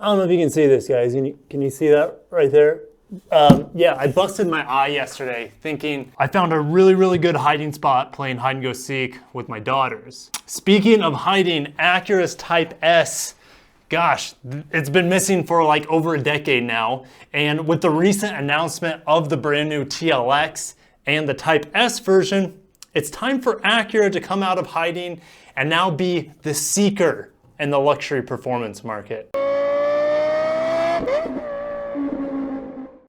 I don't know if you can see this, guys. Can you see that right there? Yeah, I busted my eye yesterday thinking I found a really good hiding spot playing hide and go seek with my daughters. Speaking of hiding, Acura's Type S, gosh, it's been missing for like over a decade now. And with the recent announcement of the brand new TLX and the Type S version, it's time for Acura to come out of hiding and now be the seeker in the luxury performance market.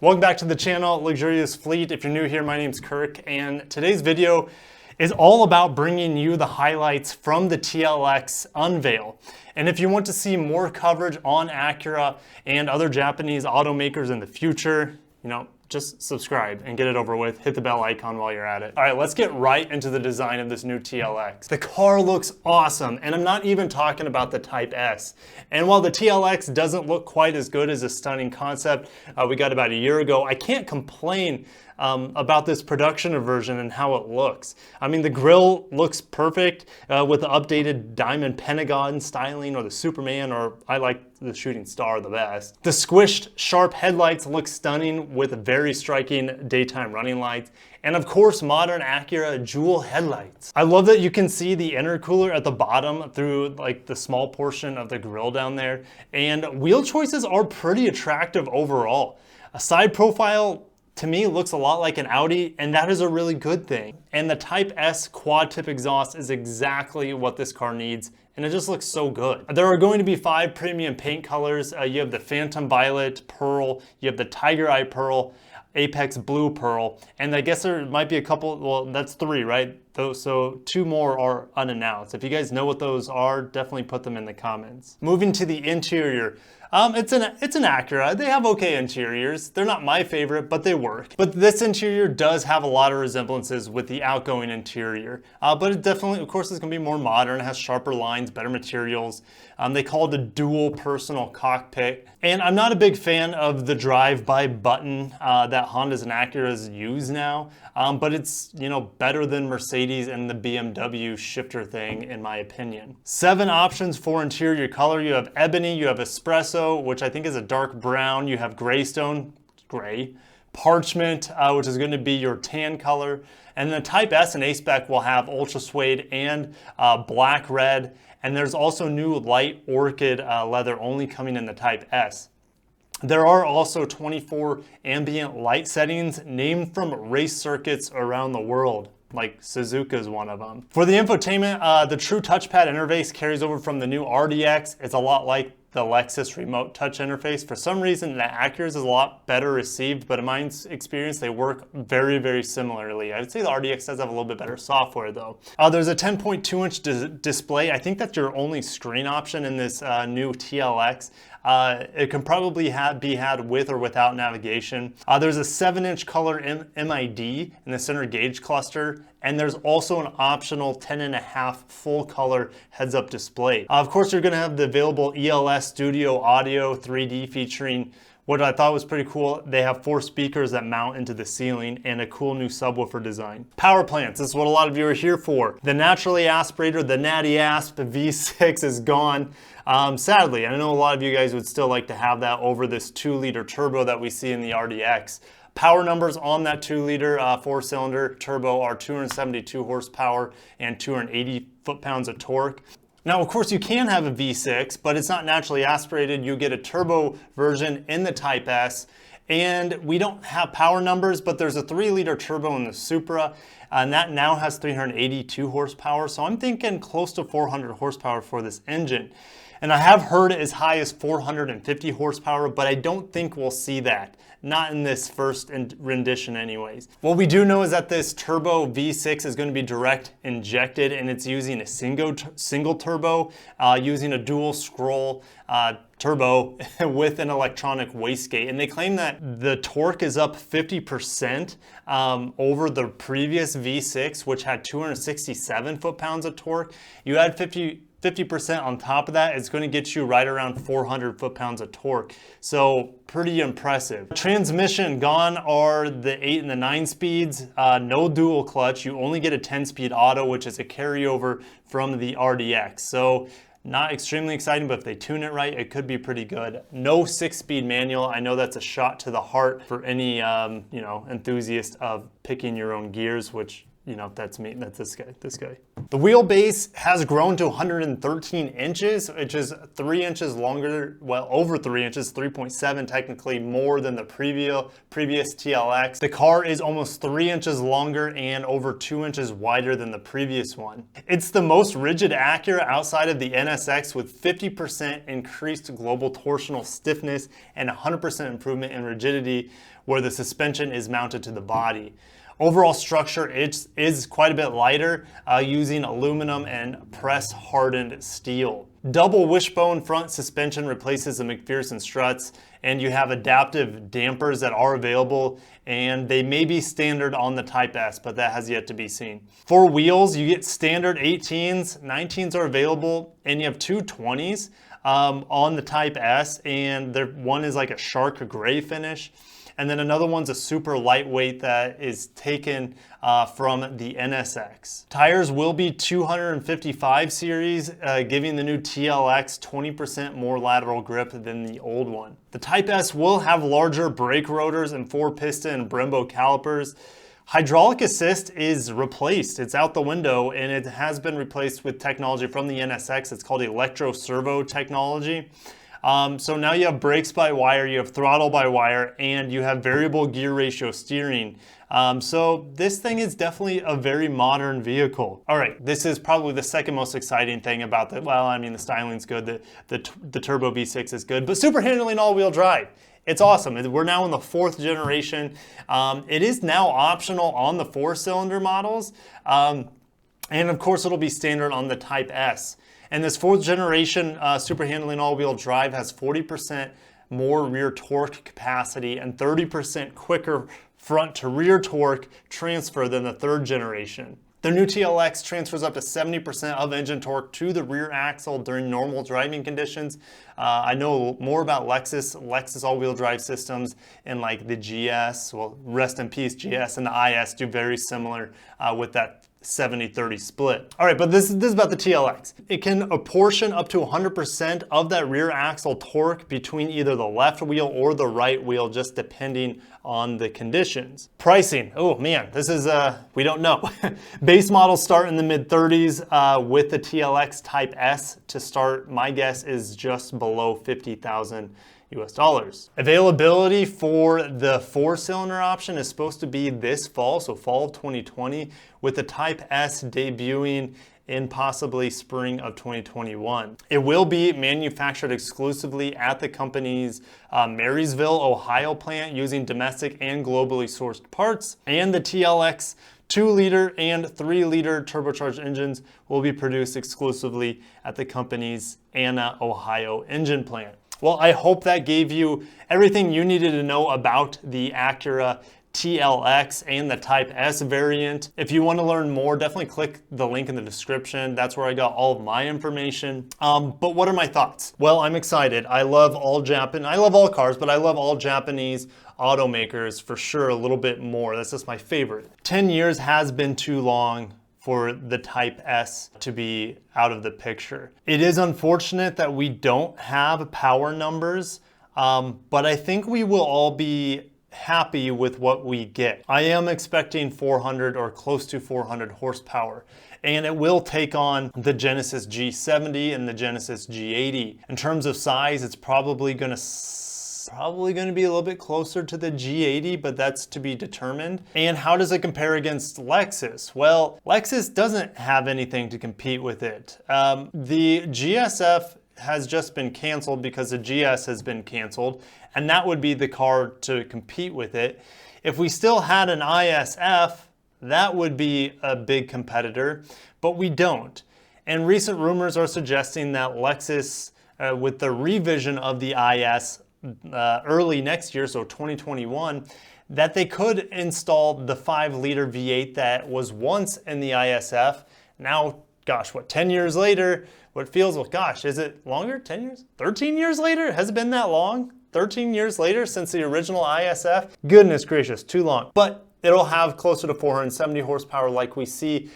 Welcome back to the channel, Luxurious Fleet. If you're new here, my name's Kirk, and today's video is all about bringing you the highlights from the TLX unveil. And if you want to see more coverage on Acura and other Japanese automakers in the future, just subscribe and get it over with. Hit the bell icon while you're at it. All right, let's get right into the design of this new TLX. The car looks awesome, and I'm not even talking about the Type S. And while the TLX doesn't look quite as good as a stunning concept we got about a year ago, I can't complain about this production version and how it looks. I mean, the grille looks perfect with the updated diamond pentagon styling, or the Superman, or I like the shooting star the best. The squished sharp headlights look stunning with very striking daytime running lights. And of course, modern Acura dual headlights. I love that you can see the intercooler at the bottom through like the small portion of the grille down there. And wheel choices are pretty attractive overall. A side profile to me looks a lot like an Audi, and that is a really good thing. And the Type S quad tip exhaust is exactly what this car needs, and it just looks so good. There are going to be 5 premium paint colors. You have the Phantom Violet Pearl, you have the Tiger Eye Pearl, Apex Blue Pearl, and I guess there might be a couple, well, that's 3, right? So 2 more are unannounced. If you guys know what those are, definitely put them in the comments. Moving to the interior. It's an Acura. They have okay interiors. They're not my favorite, but they work. But this interior does have a lot of resemblances with the outgoing interior. But it definitely, of course, it's gonna be more modern. It has sharper lines, better materials. They call it a dual personal cockpit. And I'm not a big fan of the drive-by button that Hondas and Acuras use now. But it's, better than Mercedes and the BMW shifter thing, in my opinion. 7 options for interior color. You have ebony, you have espresso, which I think is a dark brown. You have graystone, gray, parchment, which is going to be your tan color. And the Type S and A-Spec will have ultra suede and black red. And there's also new light orchid leather only coming in the Type S. There are also 24 ambient light settings named from race circuits around the world, like Suzuka is one of them. For the infotainment, the true touchpad interface carries over from the new RDX. It's a lot like the Lexus remote touch interface. For some reason, the Acura's is a lot better received, but in my experience, they work very similarly. I would say the RDX does have a little bit better software though. There's a 10.2-inch display. I think that's your only screen option in this new TLX. It can probably be had with or without navigation. There's a 7-inch color MID in the center gauge cluster, and there's also an optional 10.5 full color heads-up display. Of course, you're gonna have the available ELS Studio Audio 3D featuring what I thought was pretty cool. They have 4 speakers that mount into the ceiling and a cool new subwoofer design. Powerplants, this is what a lot of you are here for. The naturally aspirated, the Natty Asp V6 is gone. Sadly, I know a lot of you guys would still like to have that over this 2-liter turbo that we see in the RDX. Power numbers on that 2-liter 4-cylinder turbo are 272 horsepower and 280 foot-pounds of torque. Now, of course, you can have a V6, but it's not naturally aspirated. You get a turbo version in the Type S, and we don't have power numbers, but there's a 3-liter turbo in the Supra, and that now has 382 horsepower, so I'm thinking close to 400 horsepower for this engine. And I have heard as high as 450 horsepower, but I don't think we'll see that. Not in this first rendition anyways. What we do know is that this turbo V6 is going to be direct injected, and it's using a single turbo, using a dual scroll turbo with an electronic wastegate. And they claim that the torque is up 50% over the previous V6, which had 267 foot-pounds of torque. You add 50% on top of that, it's going to get you right around 400 foot-pounds of torque. So pretty impressive. Transmission, gone are the 8 and the 9 speeds, no dual clutch. You only get a 10-speed auto, which is a carryover from the RDX. So Not extremely exciting, but if they tune it right, it could be pretty good. No 6-speed manual. I know that's a shot to the heart for any enthusiast of picking your own gears, which, that's me, that's this guy. The wheelbase has grown to 113 inches, which is 3 inches longer, well, over 3 inches, 3.7 technically, more than the previous TLX. The car is almost 3 inches longer and over 2 inches wider than the previous one. It's the most rigid Acura outside of the NSX, with 50% increased global torsional stiffness and 100% improvement in rigidity where the suspension is mounted to the body. Overall structure is quite a bit lighter, using aluminum and press-hardened steel. Double wishbone front suspension replaces the McPherson struts, and you have adaptive dampers that are available, and they may be standard on the Type S, but that has yet to be seen. For wheels, you get standard 18s, 19s are available, and you have two 20s on the Type S, and one is like a shark gray finish. And then another one's a super lightweight that is taken from the NSX. Tires will be 255 series, giving the new TLX 20% more lateral grip than the old one. The Type S will have larger brake rotors and 4-piston and Brembo calipers. Hydraulic assist is replaced. It's out the window, and it has been replaced with technology from the NSX. It's called electro servo technology. So now you have brakes by wire, you have throttle by wire, and you have variable gear ratio steering. So this thing is definitely a very modern vehicle. All right, this is probably the second most exciting thing about the styling's good, the Turbo V6 is good, but super handling all-wheel drive. It's awesome. We're now in the 4th generation. It is now optional on the 4-cylinder models. And of course, it'll be standard on the Type S. And this 4th generation super handling all-wheel drive has 40% more rear torque capacity and 30% quicker front to rear torque transfer than the 3rd generation. The new TLX transfers up to 70% of engine torque to the rear axle during normal driving conditions. I know more about Lexus all-wheel drive systems, and like the GS, well, rest in peace GS, and the IS do very similar with that 70-30 split. All right, but this is about the TLX. It can apportion up to 100% of that rear axle torque between either the left wheel or the right wheel, just depending on the conditions. Pricing, oh man, this is, we don't know. Base models start in the mid-30s with the TLX Type S to start. My guess is just below $50,000 US. Availability for the 4-cylinder option is supposed to be this fall, so fall of 2020, with the Type S debuting in possibly spring of 2021. It will be manufactured exclusively at the company's Marysville, Ohio plant using domestic and globally sourced parts, and the TLX 2-liter and 3-liter turbocharged engines will be produced exclusively at the company's Anna, Ohio engine plant. Well, I hope that gave you everything you needed to know about the Acura TLX and the Type S variant. If you want to learn more, definitely click the link in the description. That's where I got all of my information. But what are my thoughts? Well, I'm excited. I love all cars, but I love all Japanese automakers for sure a little bit more. That's just my favorite. 10 years has been too long for the Type S to be out of the picture. It is unfortunate that we don't have power numbers, but I think we will all be happy with what we get. I am expecting 400 or close to 400 horsepower, and it will take on the Genesis G70 and the Genesis G80. In terms of size, it's probably gonna be a little bit closer to the G80, but that's to be determined. And how does it compare against Lexus? Well, Lexus doesn't have anything to compete with it. The GSF has just been canceled because the GS has been canceled, and that would be the car to compete with it. If we still had an ISF, that would be a big competitor, but we don't. And recent rumors are suggesting that Lexus, with the revision of the IS, early next year, so 2021, that they could install the 5-liter V8 that was once in the ISF. Now, gosh, 10 years later, what feels, well, gosh, is it longer? 10 years? 13 years later? Has it been that long? 13 years later since the original ISF? Goodness gracious, too long. But it'll have closer to 470 horsepower like we see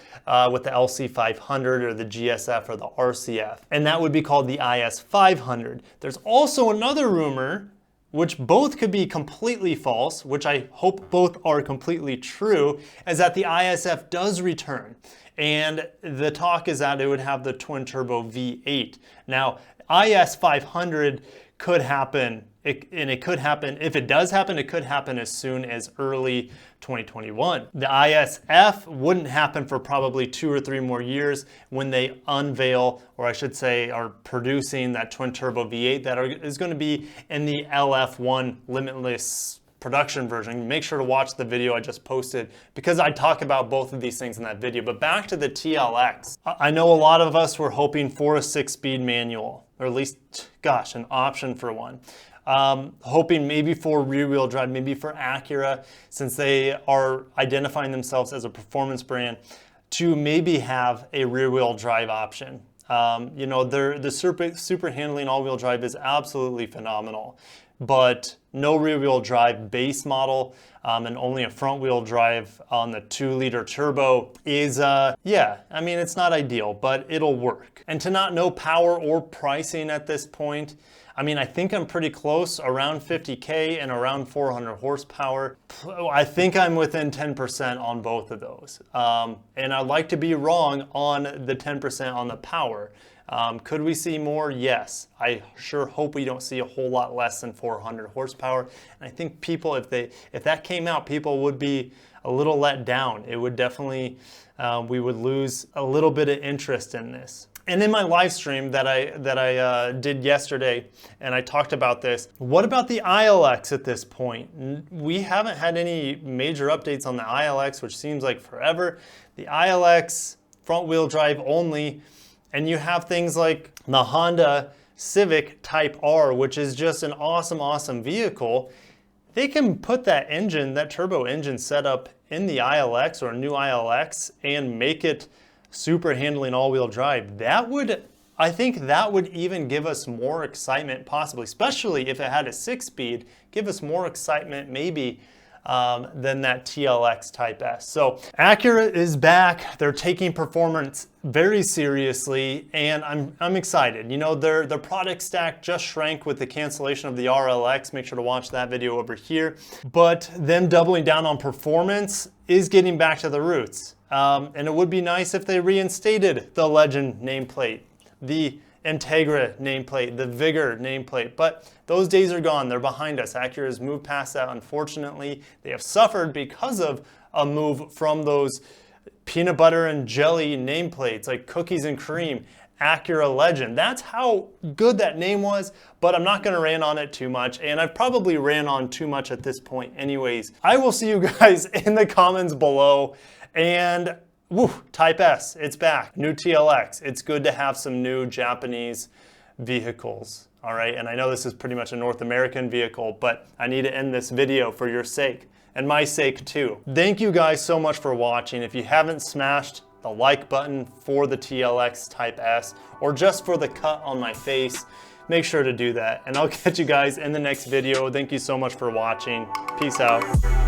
with the LC500 or the GSF or the RCF. And that would be called the IS500. There's also another rumor, which both could be completely false, which I hope both are completely true, is that the ISF does return. And the talk is that it would have the twin turbo V8. Now, IS500 could happen, and it could happen, if it does happen, it could happen as soon as early 2021. The ISF wouldn't happen for probably 2 or 3 more years when they unveil, or I should say are producing that twin turbo V8 that is going to be in the LF1 Limitless production version. Make sure to watch the video I just posted because I talk about both of these things in that video. But back to the TLX. I know a lot of us were hoping for a 6-speed manual, or at least, gosh, an option for one. Hoping maybe for rear-wheel drive, maybe for Acura, since they are identifying themselves as a performance brand, to maybe have a rear-wheel drive option. You know, the super handling all-wheel drive is absolutely phenomenal, but no rear-wheel drive base model and only a front-wheel drive on the 2-liter turbo is, yeah, I mean, it's not ideal, but it'll work. And to not know power or pricing at this point, I mean, I think I'm pretty close, around 50K and around 400 horsepower. I think I'm within 10% on both of those. And I'd like to be wrong on the 10% on the power. Could we see more? Yes. I sure hope we don't see a whole lot less than 400 horsepower. And I think people, if that came out, people would be a little let down. It would definitely, we would lose a little bit of interest in this. And in my live stream that I did yesterday, and I talked about this, what about the ILX at this point? We haven't had any major updates on the ILX, which seems like forever. The ILX, front wheel drive only, and you have things like the Honda Civic Type R, which is just an awesome, awesome vehicle. They can put that engine, that turbo engine setup in the ILX or a new ILX and make it super handling all-wheel drive. That would, I think that would even give us more excitement possibly, especially if it had a 6-speed, give us more excitement maybe than that TLX Type S. So Acura is back. They're taking performance very seriously, and I'm excited. You know, their product stack just shrank with the cancellation of the RLX. Make sure to watch that video over here. But them doubling down on performance is getting back to the roots. And it would be nice if they reinstated the Legend nameplate, the Integra nameplate, the Vigor nameplate, but those days are gone. They're behind us. Acura has moved past that, unfortunately. They have suffered because of a move from those peanut butter and jelly nameplates, like cookies and cream, Acura Legend. That's how good that name was, but I'm not gonna rant on it too much, and I've probably ran on too much at this point anyways. I will see you guys in the comments below, and woo, Type S, it's back. New TLX. It's good to have some new Japanese vehicles, all right? And I know this is pretty much a North American vehicle, but I need to end this video for your sake and my sake too. Thank you guys so much for watching. If you haven't smashed the like button for the TLX Type S or just for the cut on my face, make sure to do that. And I'll catch you guys in the next video. Thank you so much for watching. Peace out.